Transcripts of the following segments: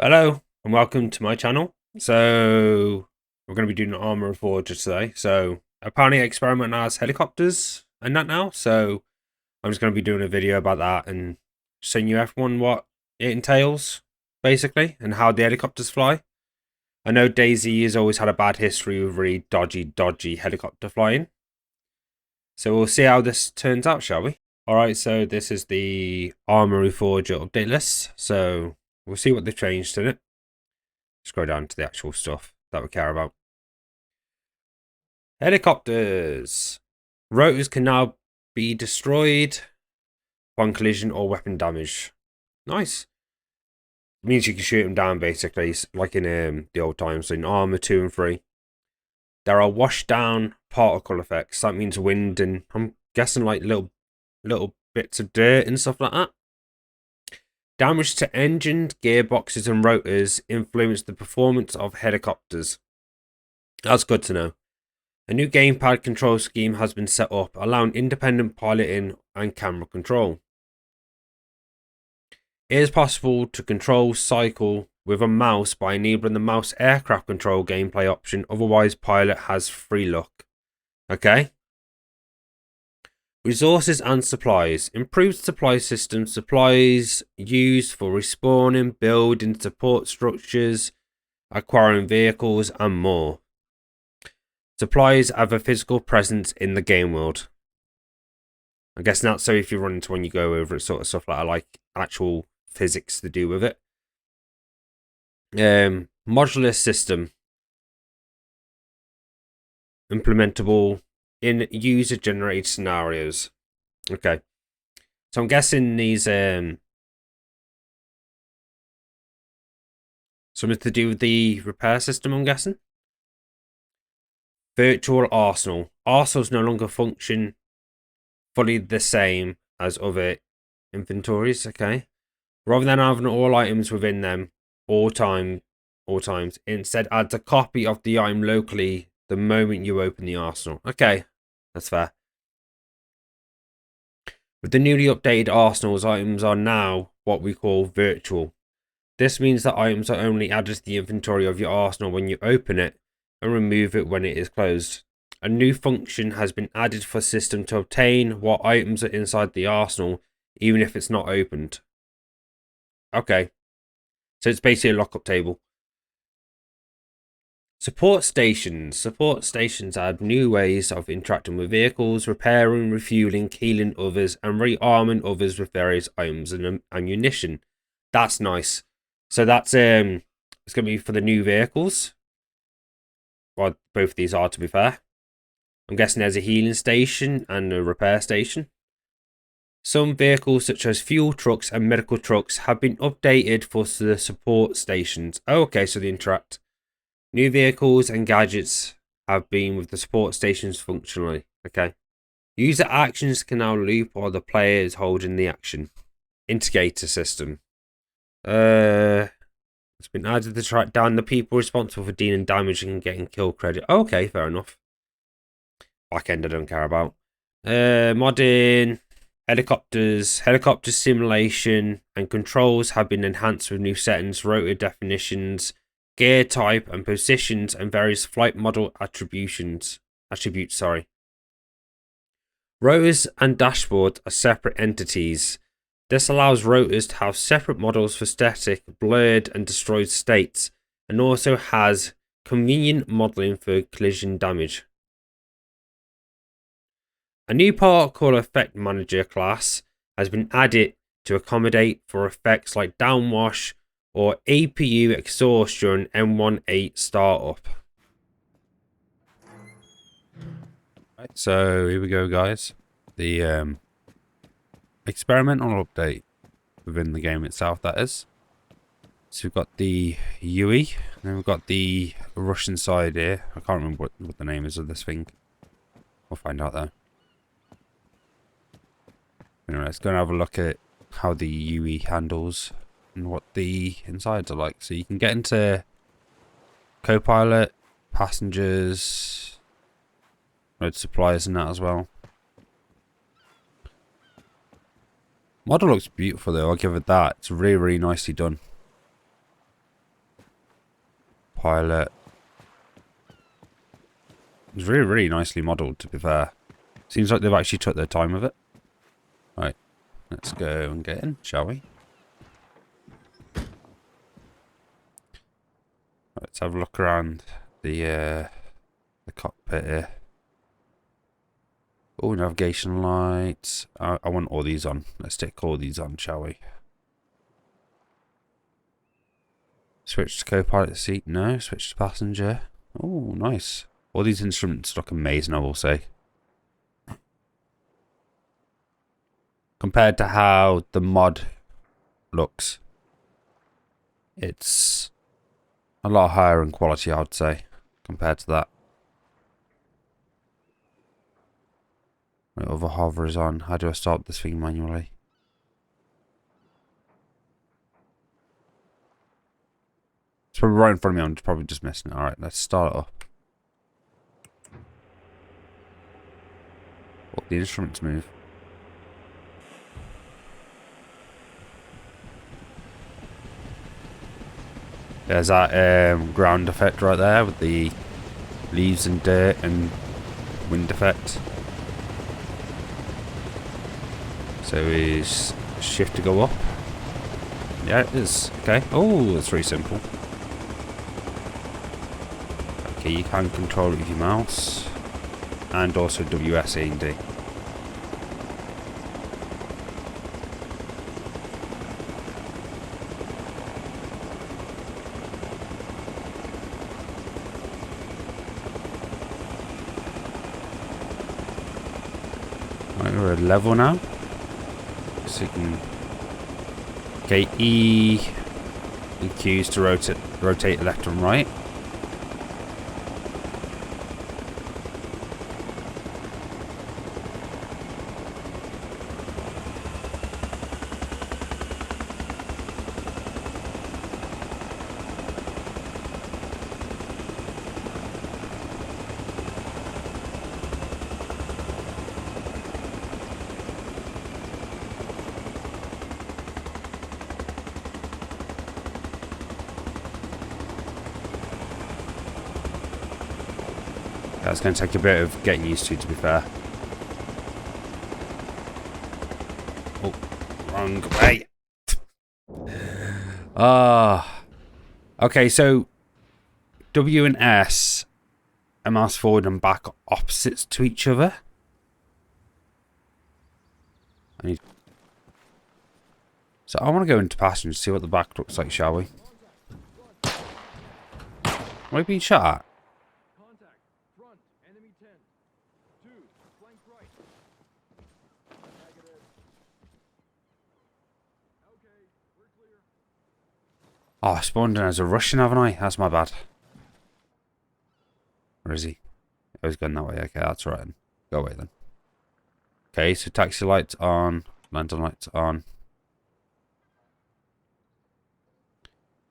Hello and welcome to my channel. So we're going to be doing an armor Reforger today. So apparently Experiment has helicopters and that now. So I'm just going to be doing a video about that and showing you everyone what it entails basically and how the helicopters fly. I know DayZ has always had a bad history with really dodgy helicopter flying. So we'll see how this turns out, shall we? Alright, so this is the armor Reforger update list. So we'll see what they've changed in it. Scroll down to the actual stuff that we care about. Helicopters. Rotors can now be destroyed upon collision or weapon damage. Nice. It means you can shoot them down basically, like in the old times, so in Armor 2 and 3. There are wash down particle effects. That means wind and I'm guessing like little bits of dirt and stuff like that. Damage to engines, gearboxes and rotors influence the performance of helicopters. That's good to know. A new gamepad control scheme has been set up, allowing independent piloting and camera control. It is possible to control cycle with a mouse by enabling the mouse aircraft control gameplay option, otherwise pilot has free look. Okay. Resources and supplies. Improved supply system. Supplies used for respawning, building, support structures, acquiring vehicles, and more. Supplies have a physical presence in the game world. I guess not so if you run into when you go over it, sort of stuff like actual physics to do with it. Modular system. Implementable in user-generated scenarios. Okay. So I'm guessing these something to do with the repair system, I'm guessing. Virtual arsenal. Arsenals no longer function fully the same as other inventories, okay? Rather than having all items within them all times, instead adds a copy of the item locally the moment you open the arsenal. Okay, that's fair. With the newly updated arsenals, items are now what we call virtual. This means that items are only added to the inventory of your arsenal when you open it and remove it when it is closed. A new function has been added for system to obtain what items are inside the arsenal, even if it's not opened. Okay, so it's basically a lockup table. Support stations. Support stations add new ways of interacting with vehicles, repairing, refueling, healing others, and rearming others with various items and ammunition. That's nice. So that's it's going to be for the new vehicles. Well, both of these are, to be fair. I'm guessing there's a healing station and a repair station. Some vehicles, such as fuel trucks and medical trucks, have been updated for the support stations. Oh, okay, so they interact. New vehicles and gadgets have been with the support stations functionally. Okay. User actions can now loop while the player is holding the action. Integrator system. It's been added to track down the people responsible for dealing damage and getting kill credit. Oh, okay, fair enough. Blackened I don't care about. Modding. Helicopters. Helicopter simulation and controls have been enhanced with new settings, rotor definitions, gear type and positions, and various flight model attributes. Rotors and dashboard are separate entities. This allows rotors to have separate models for static, blurred, and destroyed states, and also has convenient modeling for collision damage. A new particle effect manager class has been added to accommodate for effects like downwash or APU exhaust during M18 startup. Right, so here we go, guys. The experimental update within the game itself, that is. So we've got the UE, and then we've got the Russian side here. I can't remember what the name is of this thing. We'll find out though. Anyway, let's go and have a look at how the UE handles and what the insides are like. So you can get into co-pilot, passengers, road supplies and that as well. Model looks beautiful though, I'll give it that. It's really, really nicely done. co-pilot. It's really, really nicely modelled, to be fair. Seems like they've actually took their time with it. Right, let's go and get in, shall we? Let's have a look around the cockpit here. Oh, navigation lights. I want all these on. Let's take all these on, shall we? Switch to co-pilot seat. No. Switch to passenger. Oh, nice. All these instruments look amazing, I will say. Compared to how the mod looks, it's a lot higher in quality, I'd say, compared to that. My other hover is on. How do I start this thing manually? It's probably right in front of me. I'm probably just missing it. Alright, let's start it up. Oh, the instruments move. There's that ground effect right there with the leaves and dirt and wind effect. So is shift to go up? Yeah, it is. Okay. Oh, that's very simple. Okay, you can control it with your mouse. And also WSA and D. Right, we're at level now. So you can... Okay, E and Q's to rotate left and right. That's going to take a bit of getting used to be fair. Oh, wrong way. Okay, so W and S are mouse forward and back opposites to each other. So I want to go into passenger and see what the back looks like, shall we? Am I being shot at? Oh, I spawned in as a Russian, haven't I? That's my bad. Where is he? Oh, he's going that way. Okay, that's right. Go away then. Okay, so taxi lights on. Lantern lights on.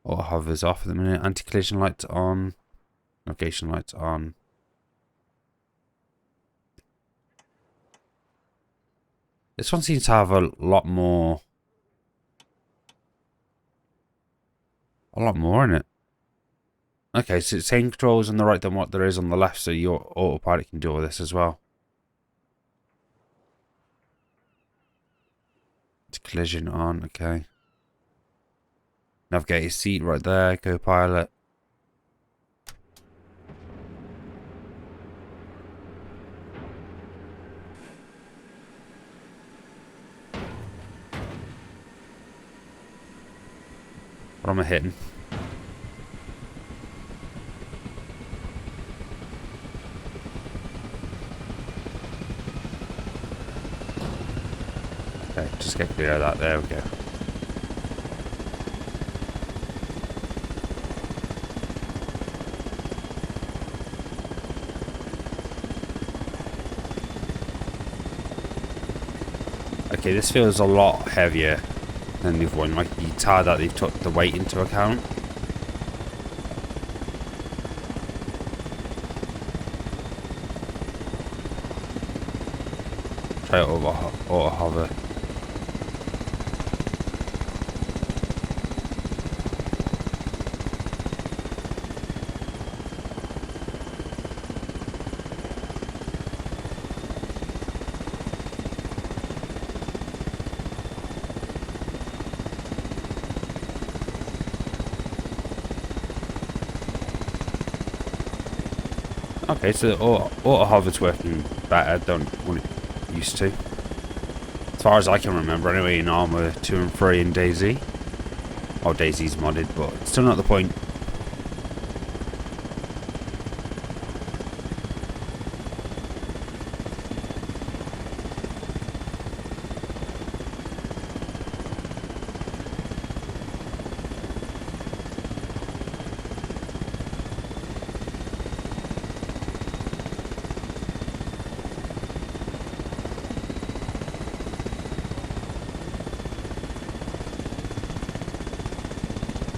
Auto hovers off at the minute. Anti-collision lights on. Navigation lights on. This one seems to have a lot more... in it. Okay, so it's same controls on the right than what there is on the left, so your autopilot can do all this as well. It's collision on, okay. Navigate your seat right there, co-pilot. What am I hitting? Okay, just get clear of that. There we go. Okay, this feels a lot heavier than the other one. Like, you tell that they've took the weight into account. Try auto hover. Okay, so auto hover's working better than what it used to. As far as I can remember, anyway, in Armour 2 and 3 and DayZ. Oh, DayZ's modded, but it's still not the point.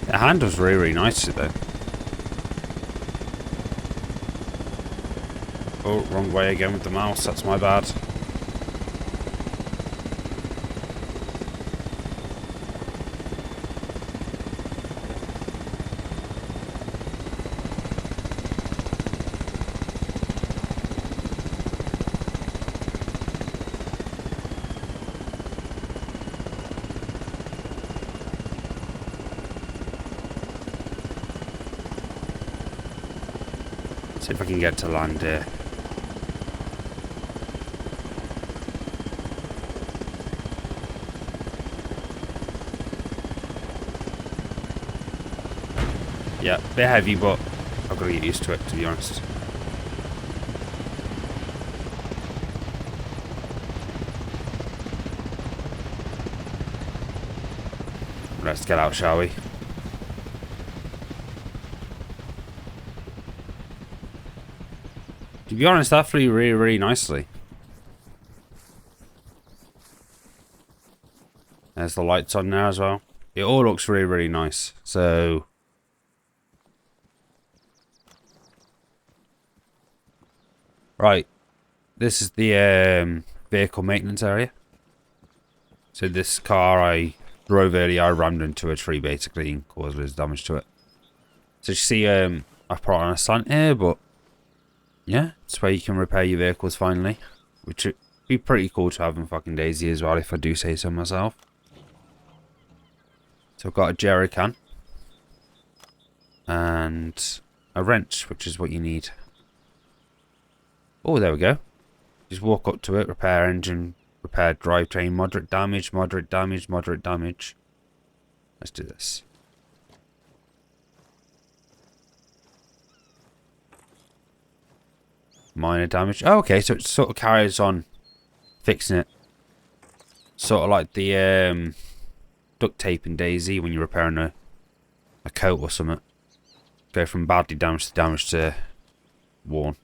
The handles really, really nice though. Oh, wrong way again with the mouse. That's my bad. See if I can get to land here. Yeah, a bit heavy, but I've got to get used to it, to be honest. Let's get out, shall we? To be honest, that flew really, really nicely. There's the lights on there as well. It all looks really, really nice. So, right, this is the vehicle maintenance area. So this car I drove earlier, I rammed into a tree basically and caused loads of damage to it. So you see, I put on a slant here, but yeah, it's where you can repair your vehicles finally, which would be pretty cool to have in fucking DayZ as well, if I do say so myself. So I've got a jerry can and a wrench, which is what you need. Oh, there we go. Just walk up to it, repair engine, repair drivetrain, moderate damage, moderate damage, moderate damage. Let's do this. Minor damage. Oh, okay, so it sort of carries on fixing it. Sort of like the duct tape in DayZ when you're repairing a coat or something. Go from badly damaged to worn.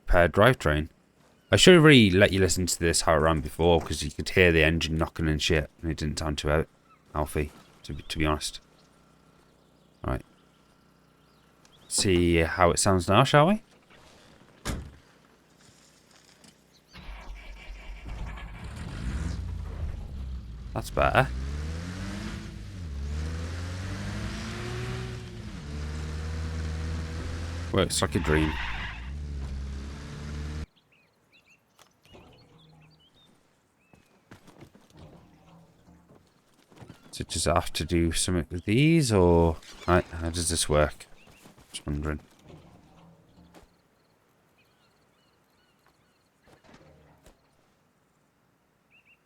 Repair drivetrain. I should have really let you listen to this how it ran before, because you could hear the engine knocking and shit, and it didn't sound too healthy, to be honest. Right. See how it sounds now, shall we? That's better. Works like a dream. So does it have to do something with these, or how does this work? Just wondering.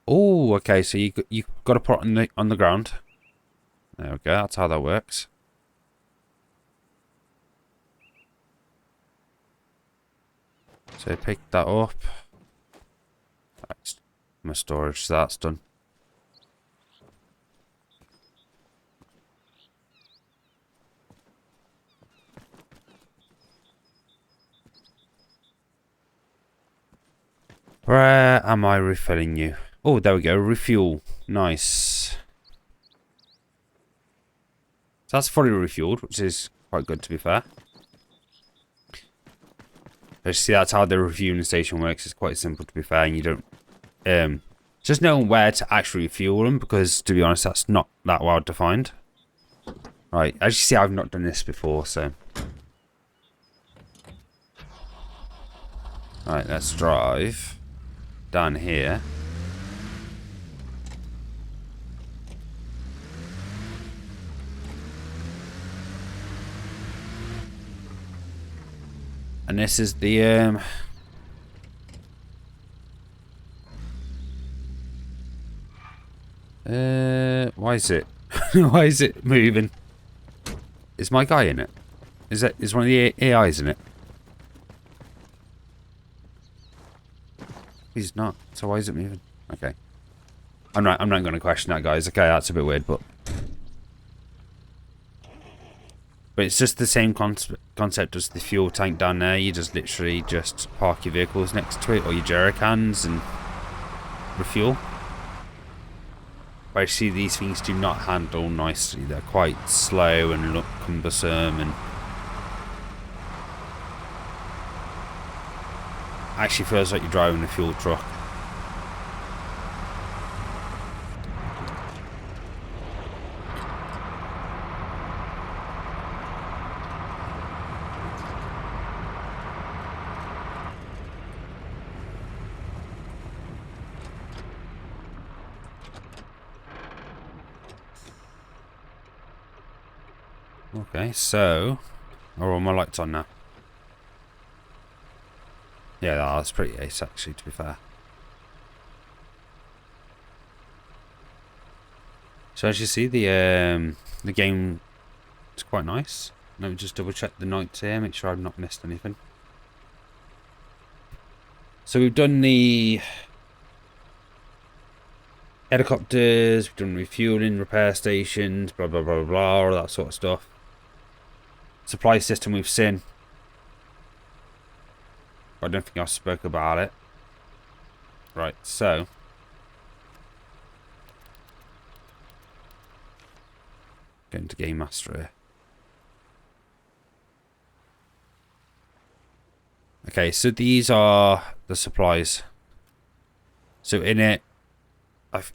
Oh, okay. So you got to put it on the ground. There we go. That's how that works. So pick that up. That's my storage. So that's done. Where am I refilling you? Oh, there we go. Refuel. Nice. So that's fully refueled, which is quite good to be fair. As you see, that's how the refueling station works. It's quite simple to be fair, and you don't just knowing where to actually refuel them, because to be honest, that's not that well defined. Right, as you see, I've not done this before, so right, let's drive down here. And this is the why is it why is it moving? Is my guy in it? Is one of the AIs in it? He's not. So why is it moving? Okay. I'm not going to question that, guys. Okay, that's a bit weird, but it's just the same concept as the fuel tank down there. You just literally just park your vehicles next to it, or your jerry cans, and refuel. But I see these things do not handle nicely. They're quite slow and look cumbersome, and actually feels like you're driving a fuel truck. Okay, so are all my lights on now? Yeah, that's pretty ace actually, to be fair. So as you see, the game is quite nice. Let me just double check the nights here, make sure I've not missed anything. So we've done the helicopters, we've done refueling, repair stations, blah blah blah blah, all that sort of stuff. Supply system we've seen. I don't think I spoke about it. Right, so get into Game Master here. Okay, so these are the supplies. So in it,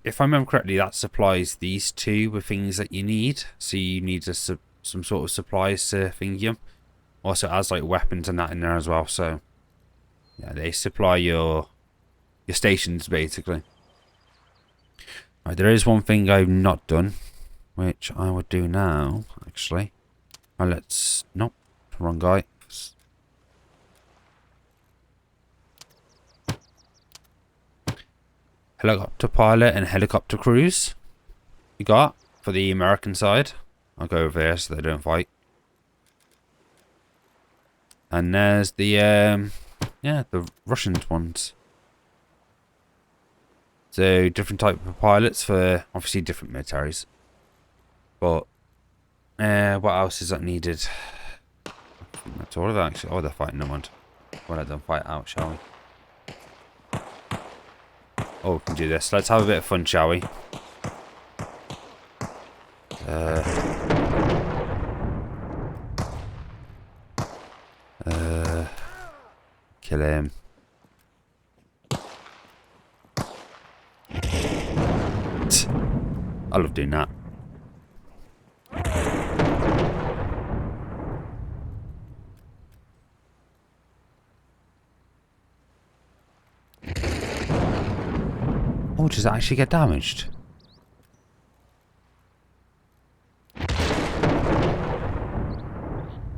if I remember correctly, that supplies these two with things that you need. So you need some sort of supplies to thingy them. Also, it has like weapons and that in there as well. So yeah, they supply your stations basically. Right, there is one thing I've not done, which I would do now actually. Right, let's nope, wrong guy. Helicopter pilot and helicopter crews you got for the American side. I'll go over there so they don't fight. And there's the yeah, the Russian ones. So different type of pilots for obviously different militaries. But what else is that needed? I think that's all of it actually. Oh, they're fighting them. Well, let them fight out, shall we? Oh, we can do this. Let's have a bit of fun, shall we? Kill him. I love doing that. Oh, does it actually get damaged?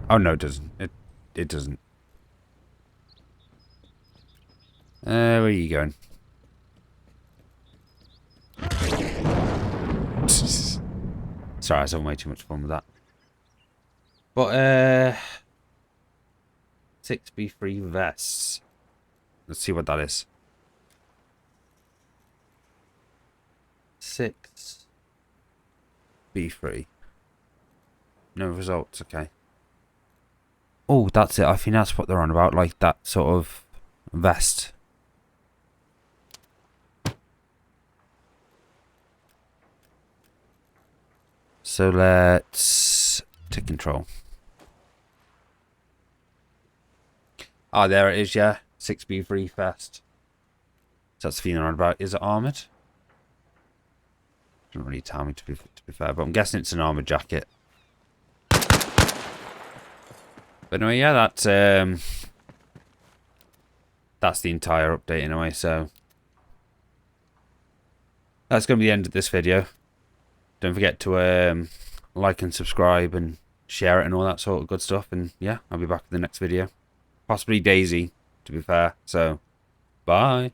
Oh no, it doesn't. It doesn't. Where are you going? Sorry, I was having way too much fun with that. But 6B3 vests. Let's see what that is. 6B3. No results, okay. Oh, that's it. I think that's what they're on about, like that sort of vest. So let's take control. Ah, there it is, yeah. 6B3 vest. So that's the thing they're on about. Is it armoured? Doesn't really tell me to be fair, but I'm guessing it's an armoured jacket. But anyway, yeah, that's the entire update anyway, so that's going to be the end of this video. Don't forget to like and subscribe and share it and all that sort of good stuff, and yeah, I'll be back in the next video. possibly Daisy, to be fair. So, bye.